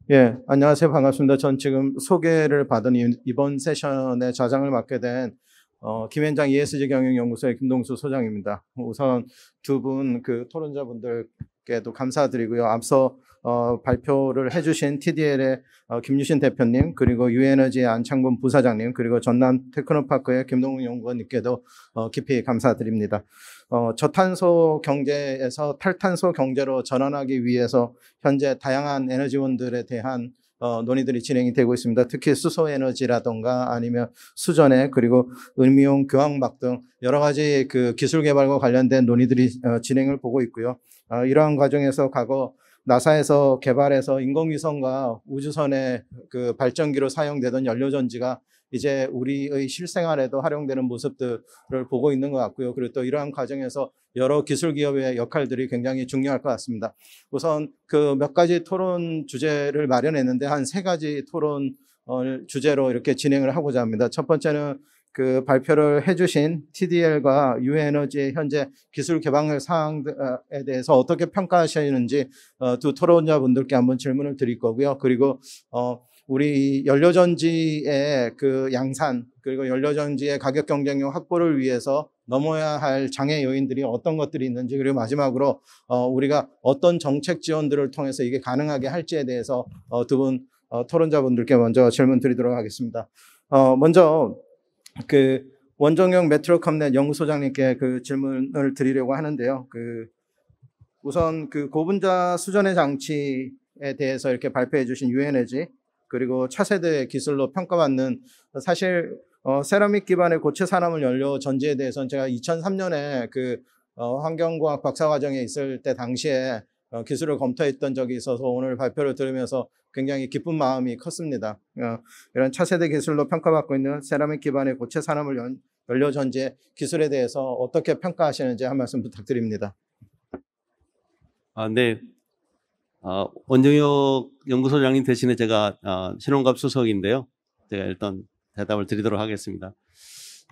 예, 안녕하세요. 반갑습니다. 전 지금 소개를 받은 이번 세션의 좌장을 맡게 된 김현장 ESG 경영연구소의 김동수 소장입니다. 우선 두 분 토론자분들께도 감사드리고요. 앞서 발표를 해주신 TDL의 김유신 대표님, 그리고 유에너지의 안창범 부사장님, 그리고 전남 테크노파크의 김동욱 연구원님께도 깊이 감사드립니다. 저탄소 경제에서 탈탄소 경제로 전환하기 위해서 현재 다양한 에너지원들에 대한 논의들이 진행이 되고 있습니다. 특히 수소에너지라던가 아니면 수전해 그리고 음이온 교황막 등 여러 가지 기술 개발과 관련된 논의들이 진행을 보고 있고요. 이러한 과정에서 과거 나사에서 개발해서 인공위성과 우주선의 발전기로 사용되던 연료전지가 이제 우리의 실생활에도 활용되는 모습들을 보고 있는 것 같고요. 그리고 또 이러한 과정에서 여러 기술 기업의 역할들이 굉장히 중요할 것 같습니다. 우선 몇 가지 토론 주제를 마련했는데 한 세 가지 토론 주제로 이렇게 진행을 하고자 합니다. 첫 번째는 발표를 해주신 TDL과 유에너지의 현재 기술 개발 사항에 대해서 어떻게 평가하시는지 두 토론자분들께 한번 질문을 드릴 거고요. 그리고 우리 연료전지의 양산 그리고 연료전지의 가격 경쟁력 확보를 위해서 넘어야 할 장애 요인들이 어떤 것들이 있는지, 그리고 마지막으로 우리가 어떤 정책 지원들을 통해서 이게 가능하게 할지에 대해서 두 분 토론자분들께 먼저 질문 드리도록 하겠습니다. 먼저 원정영 메트로컴넷 연구소장님께 질문을 드리려고 하는데요. 우선 고분자 수전의 장치에 대해서 이렇게 발표해 주신 유에너지, 그리고 차세대 기술로 평가받는, 사실 세라믹 기반의 고체 산화물 연료 전지에 대해서는 제가 2003년에 환경과학 박사과정에 있을 때 당시에 기술을 검토했던 적이 있어서 오늘 발표를 들으면서 굉장히 기쁜 마음이 컸습니다. 이런 차세대 기술로 평가받고 있는 세라믹 기반의 고체 산화물 연료 전지의 기술에 대해서 어떻게 평가하시는지 한 말씀 부탁드립니다. 네. 원정혁 연구소장님 대신에 제가 신원갑 수석인데요. 제가 일단 대답을 드리도록 하겠습니다.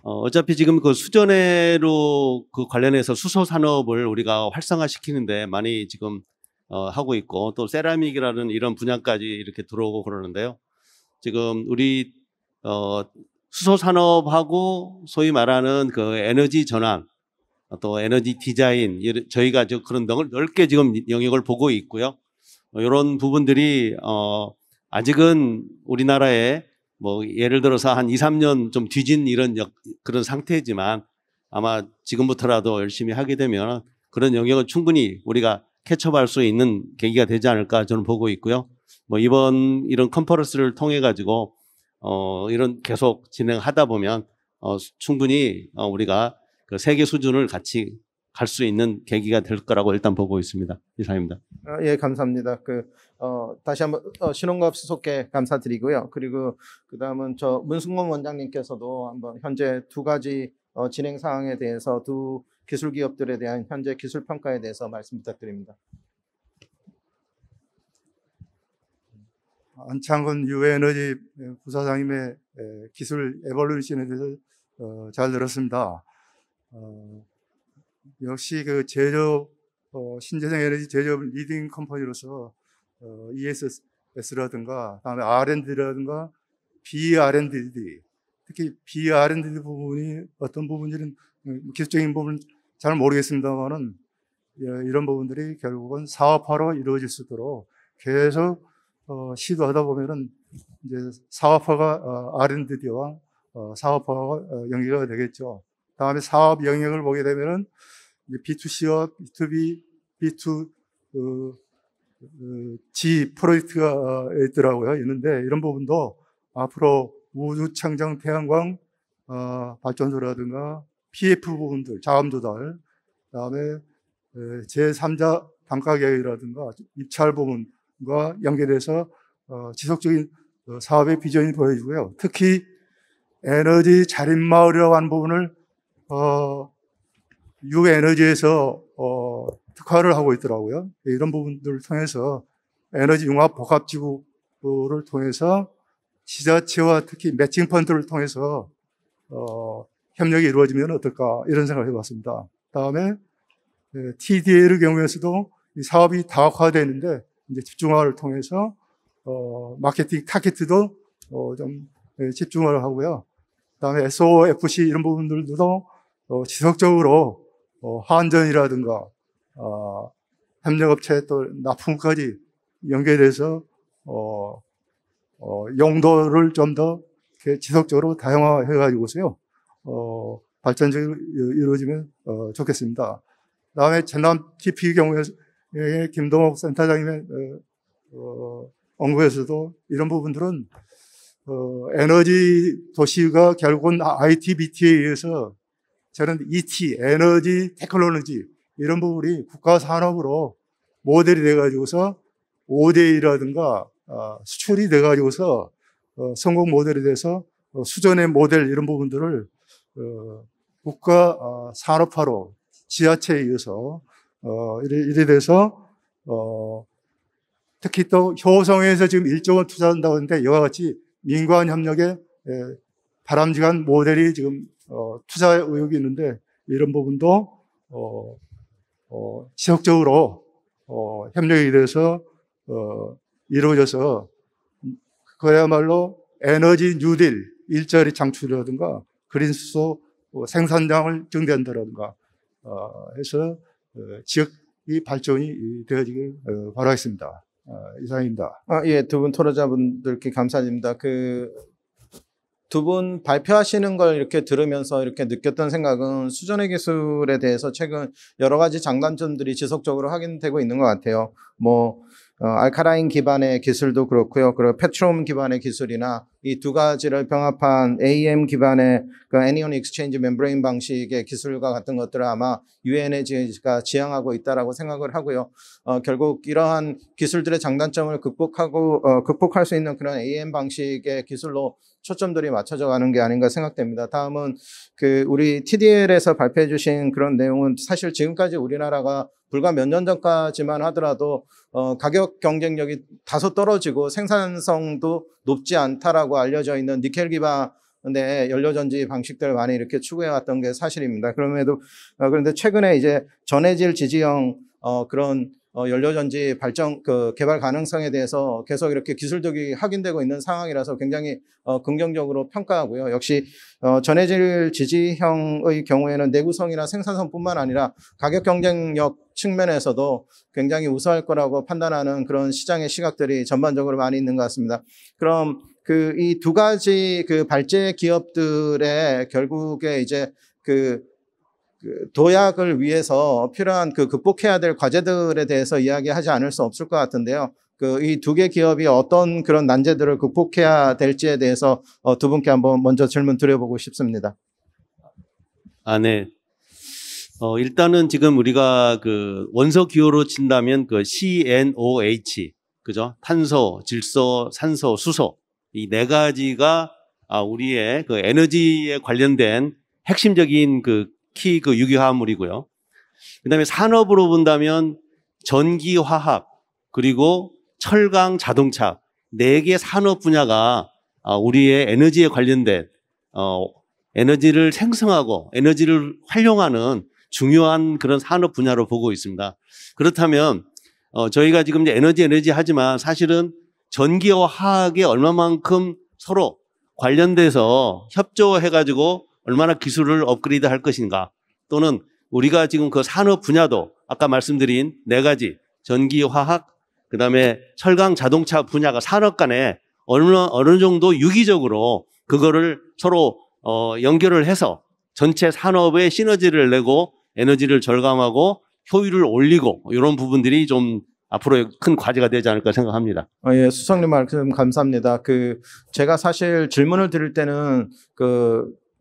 어차피 지금 수전해로 관련해서 수소 산업을 우리가 활성화시키는데 많이 지금 하고 있고, 또 세라믹이라는 이런 분야까지 이렇게 들어오고 그러는데요. 지금 우리 수소 산업하고 소위 말하는 에너지 전환, 또 에너지 디자인, 저희가 그런 넓게 지금 영역을 보고 있고요. 이런 부분들이 아직은 우리나라에 예를 들어서 한 2, 3년 좀 뒤진 그런 상태지만, 아마 지금부터라도 열심히 하게 되면 그런 영역은 충분히 우리가 캐치업할 수 있는 계기가 되지 않을까 저는 보고 있고요. 이번 이런 컨퍼런스를 통해 가지고 이런 계속 진행하다 보면 충분히 우리가 세계 수준을 같이 갈 수 있는 계기가 될 거라고 일단 보고 있습니다. 이상입니다. 예, 감사합니다. 다시 한번 신원갑 수석께 감사드리고요. 그리고 그다음은 문승범 원장님께서도 한번 현재 두 가지 진행 사항에 대해서 두 기술 기업들에 대한 현재 기술 평가에 대해서 말씀 부탁드립니다. 안창근 유에너지 부사장님의 기술 에볼루션에 대해서 잘 들었습니다. 역시 신재생 에너지 제조업 리딩 컴퍼니로서 ESS라든가 다음에 R&D라든가 BR&D, 특히 BR&D 부분이 어떤 부분인지는 기술적인 부분은 잘 모르겠습니다만은 이런 부분들이 결국은 사업화로 이루어질 수 있도록 계속 시도하다 보면은 이제 사업화가 R&D와 사업화가 연계가 되겠죠. 다음에 사업 영역을 보게 되면은 B2C와 B2B, B2G 프로젝트가 있더라고요. 있는데 이런 부분도 앞으로 우주창정 태양광 발전소라든가 PF 부분들, 자금 조달, 그다음에 제3자 단가 계획이라든가 입찰 부분과 연계돼서 지속적인 사업의 비전이 보여지고요. 특히 에너지 자립마을이라고 하는 부분을 유에너지에서 특화를 하고 있더라고요. 이런 부분들을 통해서 에너지 융합 복합지구를 통해서 지자체와 특히 매칭 펀드를 통해서 협력이 이루어지면 어떨까 이런 생각을 해봤습니다. 다음에 TDL의 경우에서도 이 사업이 다각화되는데 이제 집중화를 통해서 마케팅 타겟도 좀 집중을 하고요. 그다음에 SOFC 이런 부분들도 지속적으로 한전이라든가 협력업체 또 납품까지 연계돼서 용도를 좀 더 지속적으로 다양화해가지고서요 발전적으로 이루어지면 좋겠습니다. 그다음에 전남 TP 경우에 김동욱 센터장님의 언급에서도 이런 부분들은 에너지 도시가 결국은 ITBT에 의해서 저는 ET, 에너지 테크놀로지 이런 부분이 국가 산업으로 모델이 돼가지고서 5대1이라든가 수출이 돼가지고서 성공 모델이 돼서 수전의 모델 이런 부분들을 국가 산업화로 지자체에 의해서 이래 돼서 특히 또 효성에서 지금 1조 원 투자한다고 하는데 이와 같이 민관 협력에 바람직한 모델이 지금 투자 의욕이 있는데 이런 부분도 지속적으로 협력이 돼서 이루어져서 그야말로 에너지 뉴딜 일자리 창출이라든가 그린 수소 생산량을 증대한다든가 해서 지역이 발전이 되어지길 바라겠습니다. 이상입니다. 예, 두 분 토론자분들께 감사드립니다. 두 분 발표하시는 걸 이렇게 들으면서 이렇게 느꼈던 생각은 수전의 기술에 대해서 최근 여러 가지 장단점들이 지속적으로 확인되고 있는 것 같아요. 알카라인 기반의 기술도 그렇고요. 그리고 페트롬 기반의 기술이나 이 두 가지를 병합한 AM 기반의 애니온 익스체인지 멤브레인 방식의 기술과 같은 것들을 아마 유엔에너지가 지향하고 있다라고 생각을 하고요. 결국 이러한 기술들의 장단점을 극복할 수 있는 그런 AM 방식의 기술로 초점들이 맞춰져 가는 게 아닌가 생각됩니다. 다음은 우리 TDL에서 발표해 주신 그런 내용은 사실 지금까지 우리나라가 불과 몇 년 전까지만 하더라도 가격 경쟁력이 다소 떨어지고 생산성도 높지 않다라고 알려져 있는 니켈 기반의 연료전지 방식들을 많이 이렇게 추구해 왔던 게 사실입니다. 그런데 최근에 이제 전해질 지지형 그런 연료전지 개발 가능성에 대해서 계속 이렇게 기술적이 확인되고 있는 상황이라서 굉장히 긍정적으로 평가하고요. 역시 전해질 지지형의 경우에는 내구성이나 생산성뿐만 아니라 가격 경쟁력 측면에서도 굉장히 우수할 거라고 판단하는 그런 시장의 시각들이 전반적으로 많이 있는 것 같습니다. 그럼 이 두 가지 발제 기업들의 결국에 이제 도약을 위해서 필요한 극복해야 될 과제들에 대해서 이야기하지 않을 수 없을 것 같은데요. 이 두 개 기업이 어떤 그런 난제들을 극복해야 될지에 대해서 두 분께 한번 먼저 질문 드려보고 싶습니다. 네. 일단은 지금 우리가 원소 기호로 친다면 CNOH, 그죠? 탄소, 질소, 산소, 수소. 이 네 가지가 우리의 에너지에 관련된 핵심적인 키 유기화합물이고요. 그다음에 산업으로 본다면 전기, 화학, 그리고 철강, 자동차 네 개 산업 분야가 우리의 에너지에 관련된 에너지를 생성하고 에너지를 활용하는 중요한 그런 산업 분야로 보고 있습니다. 그렇다면 저희가 지금 이제 에너지 하지만 사실은 전기와 화학에 얼마만큼 서로 관련돼서 협조해가지고 얼마나 기술을 업그레이드 할 것인가, 또는 우리가 지금 산업 분야도 아까 말씀드린 네 가지 전기, 화학, 그다음에 철강, 자동차 분야가 산업 간에 어느 정도 유기적으로 그거를 서로 연결을 해서 전체 산업에 시너지를 내고 에너지를 절감하고 효율을 올리고 이런 부분들이 좀 앞으로 큰 과제가 되지 않을까 생각합니다. 예, 수석님 말씀 감사합니다. 제가 사실 질문을 드릴 때는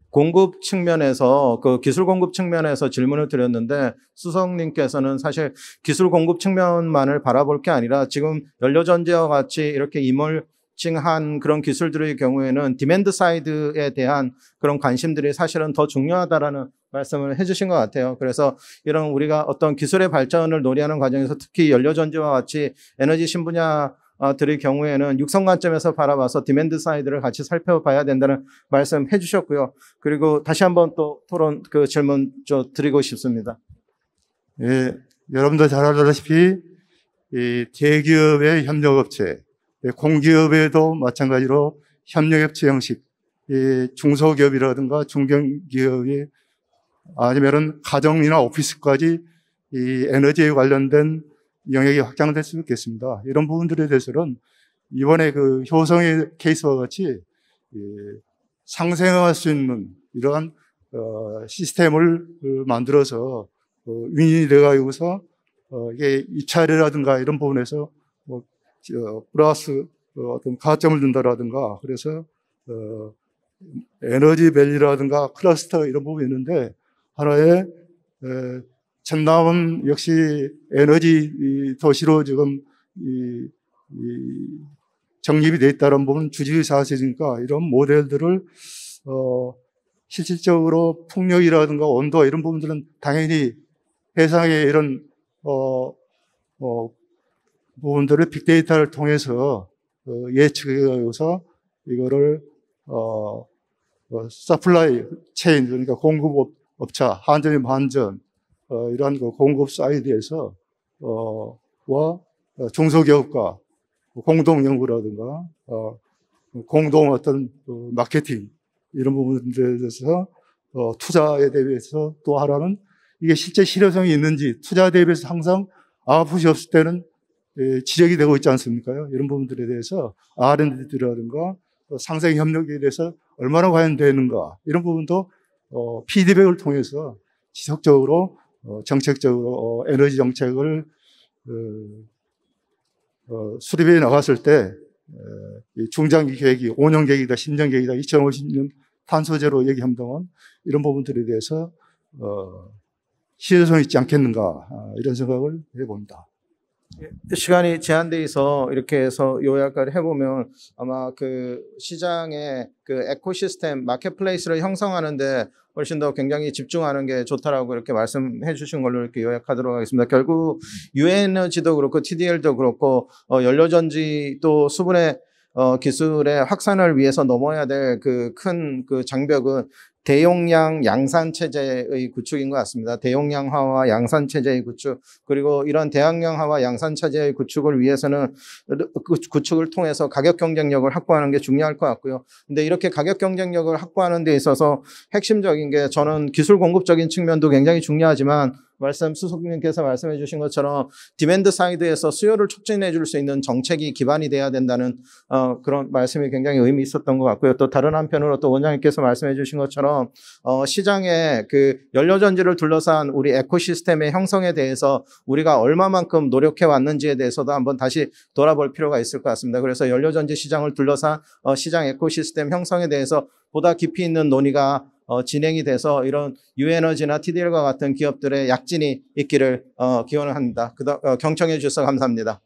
공급 측면에서 기술 공급 측면에서 질문을 드렸는데 수석님께서는 사실 기술 공급 측면만을 바라볼 게 아니라 지금 연료전지와 같이 이렇게 이멀징한 그런 기술들의 경우에는 디맨드 사이드에 대한 그런 관심들이 사실은 더 중요하다라는 말씀을 해주신 것 같아요. 그래서 이런 우리가 어떤 기술의 발전을 논의하는 과정에서 특히 연료전지와 같이 에너지 신분야들의 경우에는 육성 관점에서 바라봐서 디맨드 사이드를 같이 살펴봐야 된다는 말씀 해주셨고요. 그리고 다시 한번 또 토론 질문 드리고 싶습니다. 예, 여러분도 잘 알다시피 이 대기업의 협력업체, 공기업에도 마찬가지로 협력업체 형식, 이 중소기업이라든가 중견기업이 아니면은 가정이나 오피스까지 이 에너지에 관련된 영역이 확장될 수 있겠습니다. 이런 부분들에 대해서는 이번에 그 효성의 케이스와 같이 상생할 수 있는 이러한 시스템을 만들어서 윈이 돼가지고서 이게 입찰이라든가 이런 부분에서 뭐 플러스 어떤 가점을 준다라든가 그래서 에너지 밸리라든가 클러스터 이런 부분이 있는데 하나의 전남은 역시 에너지 도시로 지금 정립이 돼 있다는 부분 주지의 사실이니까 이런 모델들을 실질적으로 풍력이라든가 온도 이런 부분들은 당연히 해상의 이런 부분들을 빅데이터를 통해서 예측해서 이거를 서플라이 체인 그러니까 공급업자 한전이면 한전 이러한 그 공급 사이드에서 와 중소기업과 공동 연구라든가 공동 어떤 마케팅 이런 부분들에 대해서 투자에 대비해서 또 하나는 이게 실제 실효성이 있는지 투자 대비해서 항상 아웃풋이 없을 때는 지적이 되고 있지 않습니까요? 이런 부분들에 대해서 R&D라든가 상생 협력에 대해서 얼마나 관련되는가 이런 부분도 피드백을 통해서 지속적으로 정책적으로 에너지 정책을 수립해 나갔을 때 중장기 계획이 5년 계획이다, 10년 계획이다, 2050년 탄소제로 얘기한 동안 이런 부분들에 대해서 실효성이 있지 않겠는가 이런 생각을 해봅니다. 시간이 제한돼 있어 이렇게 해서 요약을 해보면 아마 그 시장의 그 에코시스템 마켓플레이스를 형성하는데 훨씬 더 굉장히 집중하는 게 좋다라고 이렇게 말씀해 주신 걸로 이렇게 요약하도록 하겠습니다. 결국 유에너지도 그렇고 TDL도 그렇고 연료전지 또 수분의 기술의 확산을 위해서 넘어야 될 그 큰 그 장벽은 대용량 양산 체제의 구축인 것 같습니다. 대용량화와 양산 체제의 구축 그리고 이런 대용량화와 양산 체제의 구축을 위해서는 그 구축을 통해서 가격 경쟁력을 확보하는 게 중요할 것 같고요. 근데 이렇게 가격 경쟁력을 확보하는 데 있어서 핵심적인 게 저는 기술 공급적인 측면도 굉장히 중요하지만 수석님께서 말씀해 주신 것처럼 디맨드 사이드에서 수요를 촉진해 줄 수 있는 정책이 기반이 돼야 된다는 그런 말씀이 굉장히 의미 있었던 것 같고요. 또 다른 한편으로 또 원장님께서 말씀해 주신 것처럼 시장의 그 연료전지를 둘러싼 우리 에코시스템의 형성에 대해서 우리가 얼마만큼 노력해 왔는지에 대해서도 한번 다시 돌아볼 필요가 있을 것 같습니다. 그래서 연료전지 시장을 둘러싼 시장 에코시스템 형성에 대해서 보다 깊이 있는 논의가 진행이 돼서 이런 유에너지나 TDL과 같은 기업들의 약진이 있기를 기원을 합니다. 경청해 주셔서 감사합니다.